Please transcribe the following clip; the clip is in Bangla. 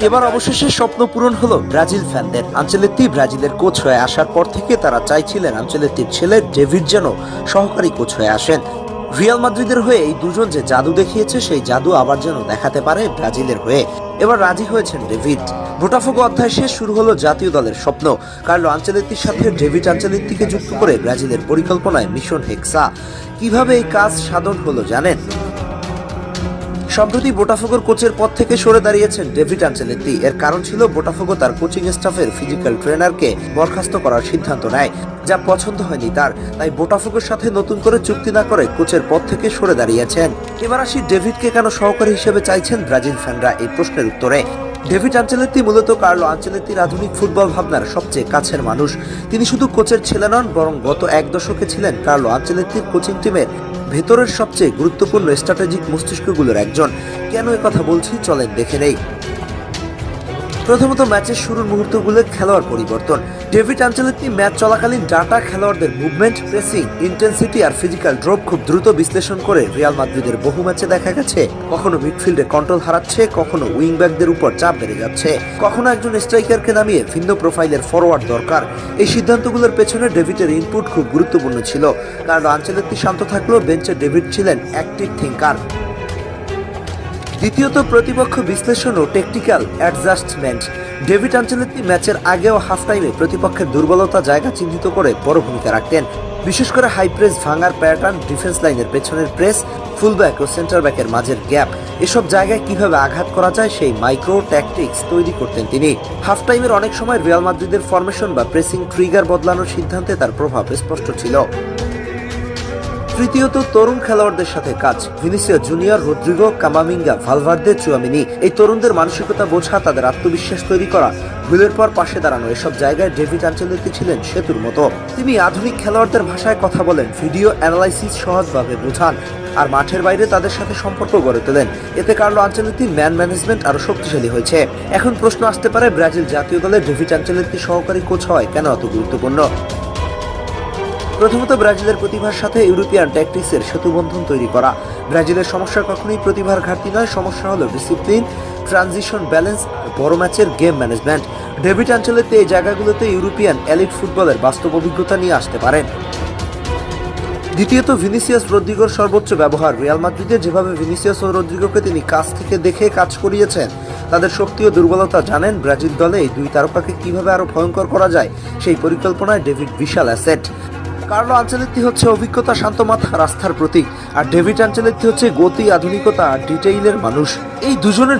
এবার অবশেষে স্বপ্ন পূরণ হলো ব্রাজিল ফ্যানদের। আনচেলত্তি ব্রাজিলের কোচ হয়ে আসার পর থেকে তারা চাইছিলেন আনচেলত্তির ছেলে ডেভিড যেন সহকারী কোচ হয়ে আসেন। রিয়াল মাদ্রিদের হয়ে এই দুজন যে জাদু দেখিয়েছে সেই জাদু আবার যেন দেখাতে পারে ব্রাজিলের হয়ে। এবার রাজি হয়েছেন ডেভিড। বোটাফোগো অধ্যায় শেষ, শুরু হলো জাতীয় দলের স্বপ্ন। কার্লো আনচেলত্তির সাথে ডেভিড আনচেলত্তিকে যুক্ত করে ব্রাজিলের পরিকল্পনায় মিশন হেক্সা। কিভাবে এই কাজ সাধন হলো জানেন? সম্প্রতি বোটাফোগোর কোচের পদ থেকে সরে দাঁড়িয়েছেন ডেভিড আনচেলত্তি। এর কারণ ছিল বোটাফোগো তার কোচিং স্টাফের ফিজিক্যাল ট্রেনারকে বরখাস্ত করার সিদ্ধান্ত নেয়, যা পছন্দ হয়নি তার। তাই বোটাফোগোর সাথে নতুন করে চুক্তি না করে কোচের পদ থেকে সরে দাঁড়িয়েছেন। এবার আসি ডেভিডকে কেন সহকারী হিসেবে চাইছেন ব্রাজিল ফ্যানরা, এই প্রশ্নের উত্তরে। ডেভিড আনচেলত্তি মূলত কার্লো আনচেলত্তির আধুনিক ফুটবল ভাবনার সবচেয়ে কাছের মানুষ। তিনি শুধু কোচের ছেলে নন, বরং গত এক দশকে ছিলেন কার্লো আনচেলত্তির কোচিং টিমের ভেতরের সবচেয়ে গুরুত্বপূর্ণ স্ট্র্যাটেজিক মস্তিষ্কগুলোর একজন। কেন কথা বলছি চলেন দেখে নেই। প্রথমত, ম্যাচের শুরুর মুহূর্তগুলো খেলোয়াড় পরিবর্তন। ডেভিড আনচেলত্তি ম্যাচ চলাকালীন ডাটা, খেলোয়াড়দের মুভমেন্ট, প্রেসিং, ইন্টেন্সিটি আর ফিজিক্যাল ড্রপ খুব দ্রুত বিশ্লেষণ করে রিয়াল মাদ্রিদের বহু ম্যাচে দেখা গেছে কখনো মিডফিল্ডে কন্ট্রোল হারাচ্ছে, কখনো উইং ব্যাকদের উপর চাপ বেড়ে যাচ্ছে, কখনো একজন স্ট্রাইকারকে নামিয়ে ভিন্ন প্রোফাইলের ফরওয়ার্ড দরকার। এই সিদ্ধান্তগুলোর পেছনে ডেভিডের ইনপুট খুব গুরুত্বপূর্ণ ছিল। কারণ আনচেলত্তি শান্ত থাকলেও বেঞ্চে ডেভিড ছিলেন অ্যাক্টিভ থিঙ্কার। দ্বিতীয়ত, প্রতিপক্ষ বিশ্লেষণ ও টেকটিক্যাল অ্যাডজাস্টমেন্ট। ডেভিড আনচেলত্তি ম্যাচের আগে ও হাফ টাইমে প্রতিপক্ষের দুর্বলতা জায়গা চিহ্নিত করে বড় ভূমিকা রাখতেন। বিশেষ করে হাই প্রেস ভাঙার প্যাটার্ন, ডিফেন্স লাইনের পেছনের প্রেস, ফুলব্যাক ও সেন্টার ব্যাকের মাঝের গ্যাপ, এসব জায়গায় কিভাবে আঘাত করা যায় সেই মাইক্রো ট্যাকটিক্স তৈরি করতেন তিনি। হাফ টাইমের অনেক সময় রিয়াল মাদ্রিদের ফরমেশন বা প্রেসিং ট্রিগার বদলানোর সিদ্ধান্তে তার প্রভাব স্পষ্ট ছিল। তৃতীয়ত, তরুণ খেলোয়াড়দের সাথে কাজ। Vinicius Junior, Rodrygo, Camavinga, Valverde, Tchouameni, এই তরুণদের মানসিকতা বোঝা, তাদের আত্মবিশ্বাস তৈরি করা, ভুলের পর পাশে দাঁড়ানো, এসব জায়গায় ডেভিড আনচেলত্তি ছিলেন সেতুর মতো। তিনি আধুনিক খেলোয়াড়দের ভাষায় কথা বলেন, ভিডিও অ্যানালাইসিস সহজভাবে বোঝান আর মাঠের বাইরে তাদের সাথে সম্পর্ক গড়ে তোলেন। এতে কার্লো আনচেলত্তির ম্যান ম্যানেজমেন্ট আরো শক্তিশালী হয়েছে। এখন প্রশ্ন আসতে পারে, ব্রাজিল জাতীয় দলে ডেভিড আনচেলত্তি সহকারী কোচ হয় কেন এত গুরুত্বপূর্ণ? প্রথমত, ব্রাজিলের প্রতিভার সাথে ইউরোপিয়ান ট্যাকটিক্সের সেতুবন্ধন তৈরি করা। ব্রাজিলের সমস্যা কখনোই প্রতিভার ঘাটতি নয়, সমস্যা হলো ডিসিপ্লিন, ট্রানজিশন, ব্যালেন্স, বড় ম্যাচের গেম ম্যানেজমেন্ট। ডেভিড আনচেলত্তি এই জায়গাগুলোতে ইউরোপিয়ান এলিট ফুটবলের বাস্তব অভিজ্ঞতা নিয়ে আসতে পারেন। দ্বিতীয়ত, ভিনিসিয়াস রদ্রিগোর সর্বোচ্চ ব্যবহার। রিয়াল মাদ্রিদে যেভাবে ভিনিসিয়াস ও রদ্রিগোকে তিনি কাছ থেকে দেখে কাজ করিয়েছেন, তাদের শক্তি ও দুর্বলতা জানেন। ব্রাজিল দলে এই দুই তারকাকে কিভাবে আরো ভয়ঙ্কর করা যায় সেই পরিকল্পনায় ডেভিড বিশাল অ্যাসেট। কার্লো আনচেলত্তি হচ্ছে অভিজ্ঞতা, শান্ত মাথা, রাস্তার প্রতীক, আর ডেভিড আনচেলত্তি হচ্ছে গতি, আধুনিকতা আর ডিটেইলের মানুষ। এই দুজনের